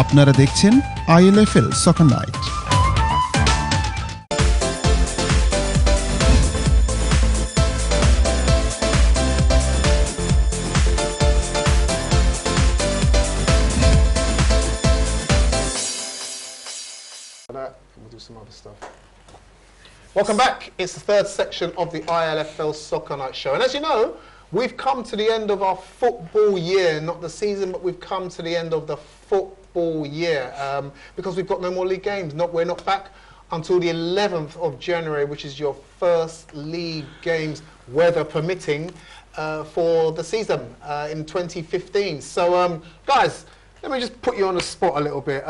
আপনারা দেখছেন ILFL Soccer Night। We'll do some other stuff. Welcome back. It's the third section of the ILFL Soccer Night show. And as you know, we've come to the end of our football year. Not the season, but we've come to the end of the football year because we've got no more league games. We're not back until the 11th of January, which is your first league games, weather permitting, for the season in 2015. So, guys, let me just put you on the spot a little bit.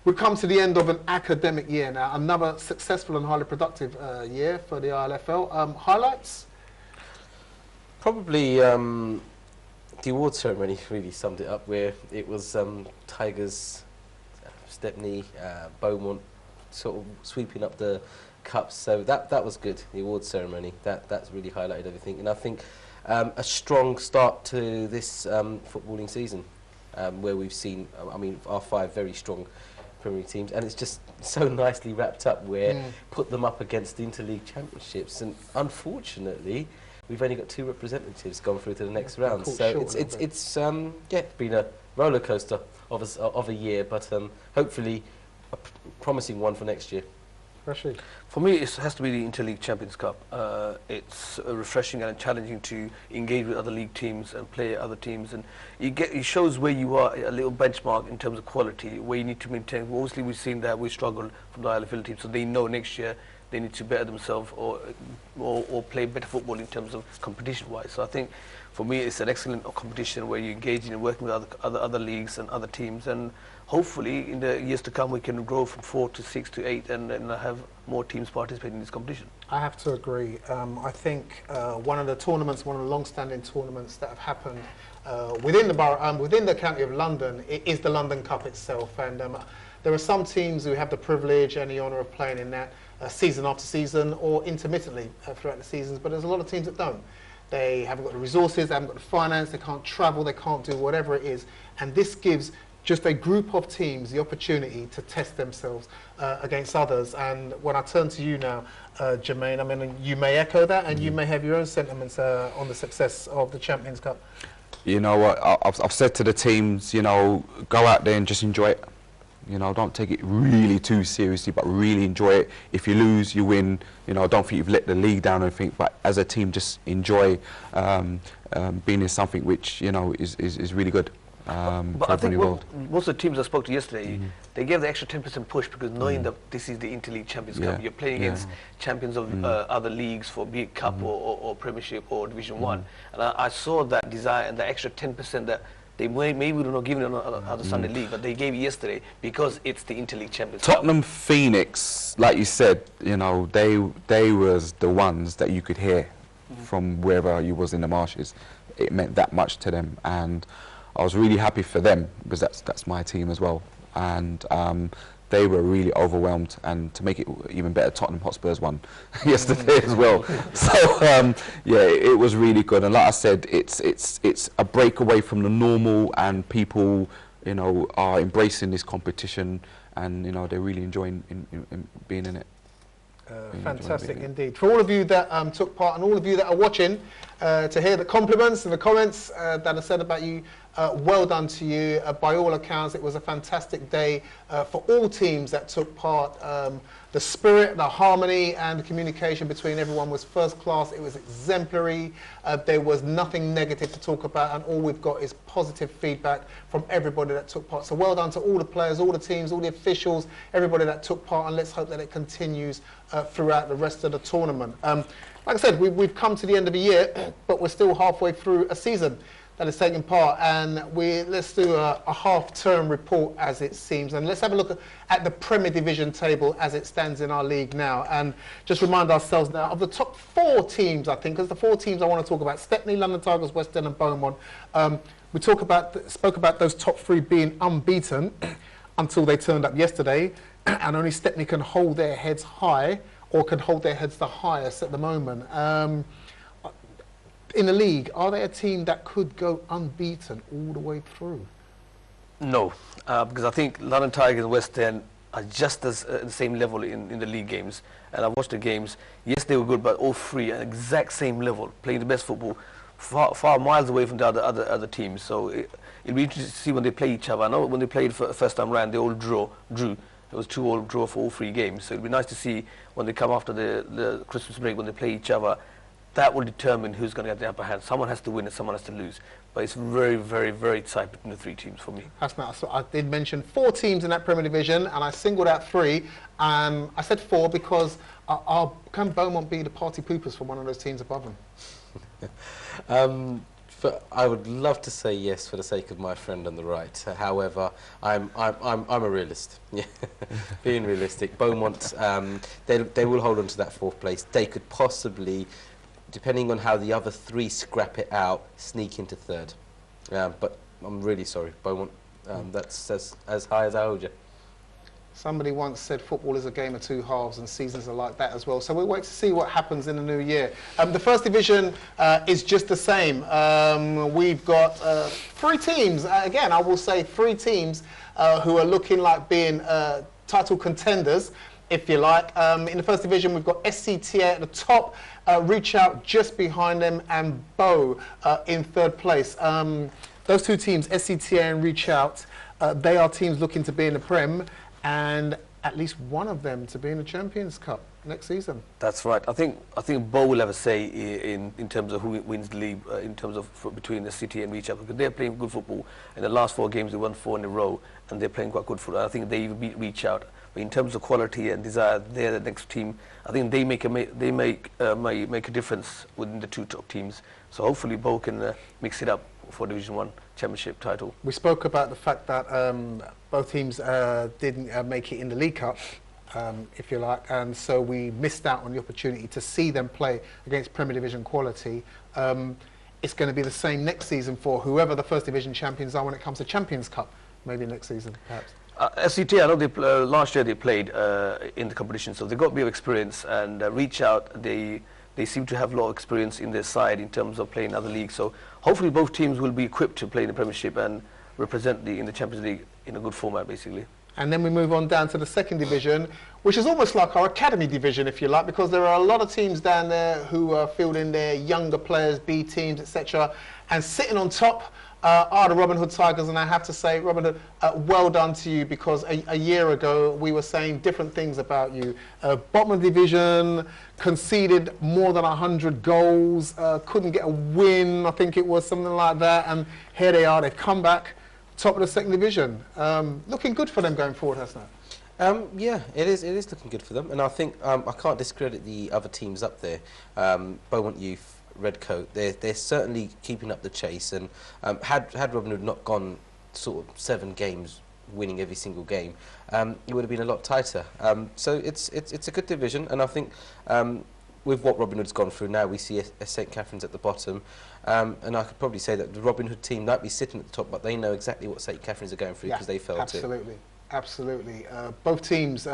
We've come to the end of an academic year now, another successful and highly productive year for the ILFL. Highlights? Probably the award ceremony really summed it up, where it was Tigers, Stepney, Beaumont sort of sweeping up the cups. So that was good, the award ceremony. That's really highlighted everything. And I think a strong start to this footballing season, where we've seen, I mean, our 5 very strong Premier League teams, and it's just so nicely wrapped up where put them up against the Interleague Championships, and unfortunately we've only got 2 representatives gone through to the next round. So it's been a roller coaster of a year, but hopefully a promising one for next year. Rashid? For me, it has to be the Interleague Champions Cup. It's refreshing and challenging to engage with other league teams and play other teams, and it shows where you are, a little benchmark in terms of quality, where you need to maintain. Obviously, we've seen that we struggled from the ILFL team, so they know next year they need to better themselves or play better football in terms of competition-wise. So I think, for me, it's an excellent competition where you engage in working with other leagues and other teams, and hopefully in the years to come we can grow from 4 to 6 to 8 and have more teams participating in this competition. I have to agree. I think one of the tournaments, one of the long-standing tournaments that have happened within the borough, within the county of London, is the London Cup itself. And there are some teams who have the privilege and the honour of playing in that season after season or intermittently throughout the seasons, but there's a lot of teams that don't. They haven't got the resources, they haven't got the finance, they can't travel, they can't do whatever it is. And this gives just a group of teams the opportunity to test themselves against others. And when I turn to you now, Jermaine, I mean, you may echo that, and you may have your own sentiments on the success of the Champions Cup. You know what, I've said to the teams, you know, go out there and just enjoy it. You know, don't take it really too seriously, but really enjoy it. If you lose, you win. You know, don't think you've let the league down or anything, but as a team, just enjoy being in something which, you know, is really good. But I think most of the teams I spoke to yesterday, they gave the extra 10% push because knowing that this is the Interleague Champions Cup, you're playing against champions of other leagues, for be it Cup or Premiership or Division 1. And I saw that desire and the extra 10% that they maybe would not given on other Sunday league, but they gave it yesterday because it's the Interleague Champions Cup. Tottenham Phoenix, like you said, you know, they was the ones that you could hear from wherever you was in the marshes. It meant that much to them, and I was really happy for them because that's my team as well. And they were really overwhelmed, and to make it even better, Tottenham Hotspurs won yesterday as well. So yeah, it was really good. And like I said, it's a break away from the normal, and people, you know, are embracing this competition, and you know, they're really enjoying being in it. Fantastic indeed. For all of you that took part, and all of you that are watching, to hear the compliments and the comments that are said about you, well done to you. By all accounts, it was a fantastic day for all teams that took part. The spirit, the harmony and the communication between everyone was first class. It was exemplary. There was nothing negative to talk about, and all we've got is positive feedback from everybody that took part. So well done to all the players, all the teams, all the officials, everybody that took part, and let's hope that it continues throughout the rest of the tournament. Like I said, we've come to the end of the year, but we're still halfway through a season that is taking part, and let's do a half-term report as it seems, and let's have a look at the Premier Division table as it stands in our league now, and just remind ourselves now of the top 4 teams, I think, because the 4 teams I want to talk about: Stepney, London Tigers, West End and Beaumont. We spoke about those top 3 being unbeaten until they turned up yesterday, and only Stepney can hold their heads high, or can hold their heads the highest at the moment. In the league, are they a team that could go unbeaten all the way through? No, because I think London Tigers and West End are just as the same level in the league games. And I watched the games. Yes, they were good, but all three at exact same level, playing the best football, far miles away from the other teams. So it'll be interesting to see when they play each other. I know when they played for first time round, they all drew. It was 2-2 draw for all three games. So it'll be nice to see when they come after the Christmas break, when they play each other. That will determine who's going to get the upper hand. Someone has to win and someone has to lose. But it's very, very, very tight between the three teams for me. So I did mention 4 teams in that Premier Division, and I singled out 3. I said 4 because can Beaumont be the party poopers for one of those teams above them? I would love to say yes for the sake of my friend on the right. However, I'm a realist. Yeah. Being realistic, Beaumont, they will hold on to that 4th place. They could possibly, depending on how the other 3 scrap it out, sneak into 3rd. But I'm really sorry, Beaumont. That's as high as I hold you. Somebody once said football is a game of 2 halves, and seasons are like that as well. So we'll wait to see what happens in the new year. The First Division is just the same. We've got 3 teams. Again, I will say 3 teams who are looking like being title contenders, if you like. In the First Division, we've got SCTA at the top, Reach Out just behind them, and Bow in 3rd place. Those 2 teams, SCTA and Reach Out, they are teams looking to be in the Prem, and at least one of them to be in the Champions Cup next season. That's right. I think Bow will have a say in terms of who wins the league, in terms of between the City and Reach Out, because they're playing good football. In the last 4 games, they won 4 in a row, and they're playing quite good football. I think they even beat Reach Out. But in terms of quality and desire, they're the next team. I think they make a difference within the 2 top teams. So hopefully Bow can mix it up for Division 1 Championship title. We spoke about the fact that both teams didn't make it in the League Cup, if you like, and so we missed out on the opportunity to see them play against Premier Division quality. It's going to be the same next season for whoever the First Division champions are when it comes to Champions Cup, maybe next season, perhaps. SCT, I know last year they played in the competition, so they got a bit of experience, and Reach Out, they seem to have a lot of experience in their side in terms of playing other leagues. So hopefully both teams will be equipped to play in the Premiership and represent in the Champions League in a good format, basically. And then we move on down to the 2nd Division, which is almost like our academy division, if you like, because there are a lot of teams down there who are fielding their younger players, B teams, etc. And sitting on top are the Robin Hood Tigers, and I have to say, Robin Hood, well done to you, because a year ago we were saying different things about you. Bottom of the division, conceded more than 100 goals, couldn't get a win, I think it was something like that, and here they are, they've come back, top of the 2nd Division. Looking good for them going forward, hasn't it? Yeah, it is looking good for them, and I think I can't discredit the other teams up there. Beaumont Youth, Redcoat, they're certainly keeping up the chase, and had Robin Hood not gone sort of 7 games winning every single game, it would have been a lot tighter. So it's a good division, and I think with what Robin Hood's gone through now, we see St Catherine's at the bottom, and I could probably say that the Robin Hood team might be sitting at the top, but they know exactly what St Catherine's are going through, because they felt absolutely. Absolutely. Both teams,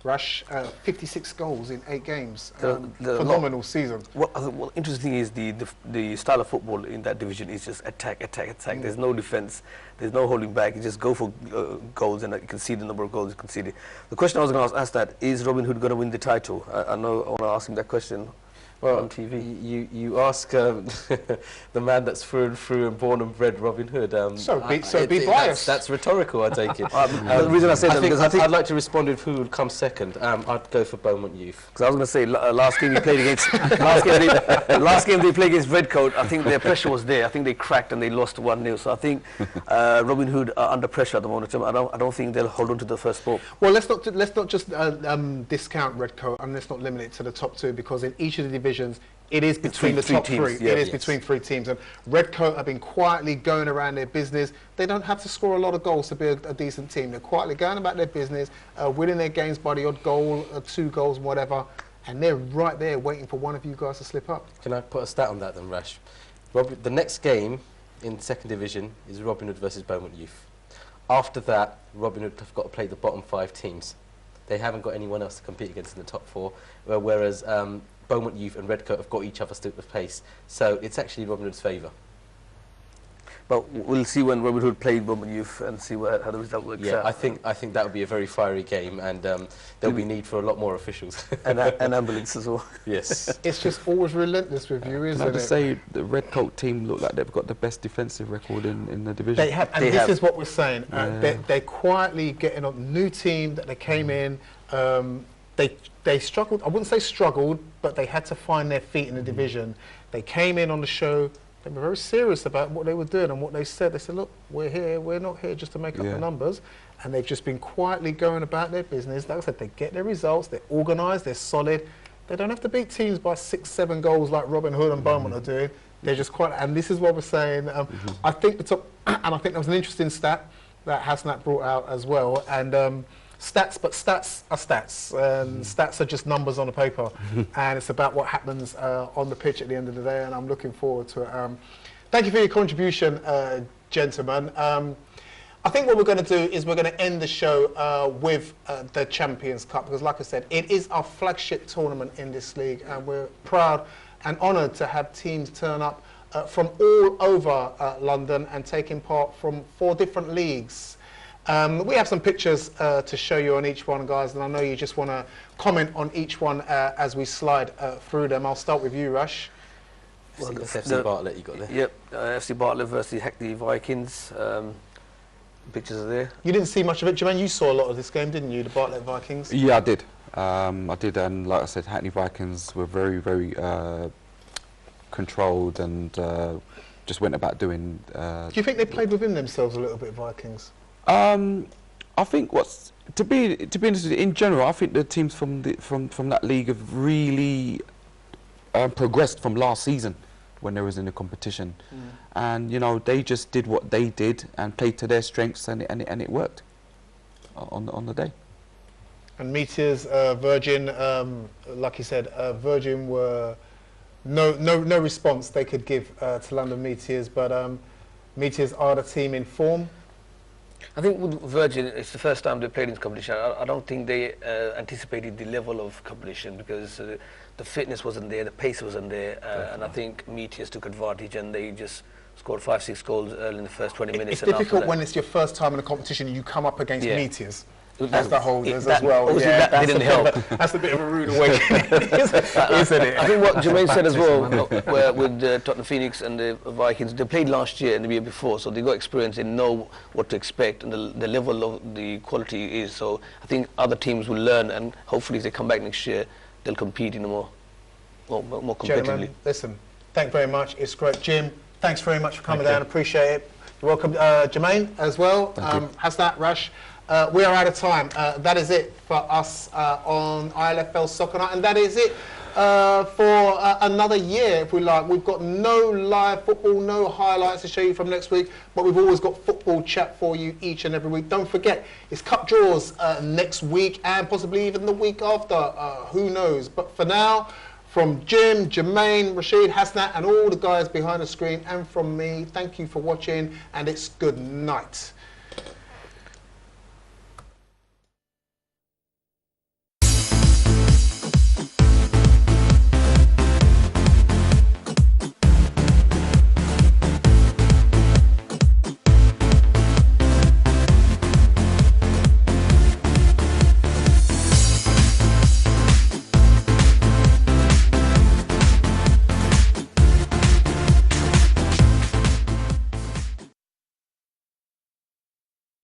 Rush, 56 goals in 8 games. Phenomenal season. What interesting is the style of football in that division is just attack. There's no defence, there's no holding back. You just go for goals, and you can see the number of goals you conceded. The question I was going to ask that, is Robin Hood going to win the title? I know I want to ask him that question. Well, on TV. You ask the man that's through and through and born and bred Robin Hood. Be biased. That's rhetorical, I take it. The reason I say that, because I'd like to respond with who would come second. I'd go for Beaumont Youth. Because I was going to say, last game you played against, last game they played against Redcoat, I think their pressure was there. I think they cracked and they lost 1-0. So I think Robin Hood are under pressure at the moment. I don't think they'll hold on to the first spot. Well, let's not just discount Redcoat, and let's not limit it to the top 2, because in each of the divisions, it is between the top 3. Yeah, it is between 3 teams. And Redcoat have been quietly going around their business. They don't have to score a lot of goals to be a decent team. They're quietly going about their business, winning their games by the odd goal, 2 goals, whatever. And they're right there waiting for one of you guys to slip up. Can I put a stat on that then, Rash? The next game in 2nd Division is Robin Hood versus Beaumont Youth. After that, Robin Hood have got to play the bottom 5 teams. They haven't got anyone else to compete against in the top 4, whereas Beaumont Youth and Redcoat have got each other still at pace. So it's actually Robin Hood's favour. But we'll see when Robin Hood played Bournemouth Youth and see how the result works out. I think that would be a very fiery game, and there'll be need for a lot more officials. and ambulance as well. Yes. It's just always relentless with you, isn't it? Can I just say the Red Coat team look like they've got the best defensive record in the division. They have, and this is what we're saying. They're quietly getting on. New team that they came in. They struggled. I wouldn't say struggled, but they had to find their feet in the division. They came in on the show. They were very serious about what they were doing and what they said. They said, "Look, we're here. We're not here just to make up the numbers." And they've just been quietly going about their business. Like I said, they get their results. They're organised. They're solid. They don't have to beat teams by 6, 7 goals like Robin Hood and Beaumont are doing. They're just quite. And this is what we're saying. I think the top, and I think there was an interesting stat that Hasnat brought out as well. And stats are stats, and stats are just numbers on a paper, and it's about what happens on the pitch at the end of the day. And I'm looking forward to it. Thank you for your contribution, gentlemen. I think what we're going to do is we're going to end the show with the Champions Cup, because like I said, it is our flagship tournament in this league, and we're proud and honoured to have teams turn up from all over London and taking part from 4 different leagues. We have some pictures to show you on each one, guys, and I know you just want to comment on each one as we slide through them. I'll start with you, Rush. Well, FC Bartlett you got there. Yep, FC Bartlett versus Hackney Vikings. Pictures are there. You didn't see much of it, Jermaine. You saw a lot of this game, didn't you, the Bartlett Vikings? Yeah, I did. And like I said, Hackney Vikings were very, very controlled and just went about doing... Do you think they played within themselves a little bit, Vikings? I think to be honest with you, in general, I think the teams from that league have really progressed from last season when they was in the competition, and you know they just did what they did and played to their strengths, and it worked on the day. And Meteors, Virgin, like you said, Virgin were no response they could give to London Meteors, but Meteors are the team in form. I think with Virgin, it's the first time they played in this competition. I don't think they anticipated the level of competition, because the fitness wasn't there, the pace wasn't there, and I think Meteors took advantage and they just scored 5, 6 goals early in the first 20 minutes. It's difficult when it's your first time in a competition and you come up against Meteors. That's the holders as well. That didn't help. That's a bit of a rude awakening, isn't it? I think what Jermaine said as well, with Tottenham Phoenix and the Vikings, they played last year and the year before, so they got experience, they know what to expect, and the level of the quality is. So I think other teams will learn, and hopefully if they come back next year, they'll compete in a more competitively. Gentlemen, listen, thank you very much. It's great. Jim, thanks very much for coming down. Appreciate it. You're welcome. Jermaine as well. Hasnat, Rush. We are out of time. That is it for us on ILFL Soccer Night, and that is it for another year, if we like. We've got no live football, no highlights to show you from next week, but we've always got football chat for you each and every week. Don't forget, it's cup draws next week and possibly even the week after. Who knows? But for now, from Jim, Jermaine, Rashid, Hasnat, and all the guys behind the screen, and from me, thank you for watching, and it's good night.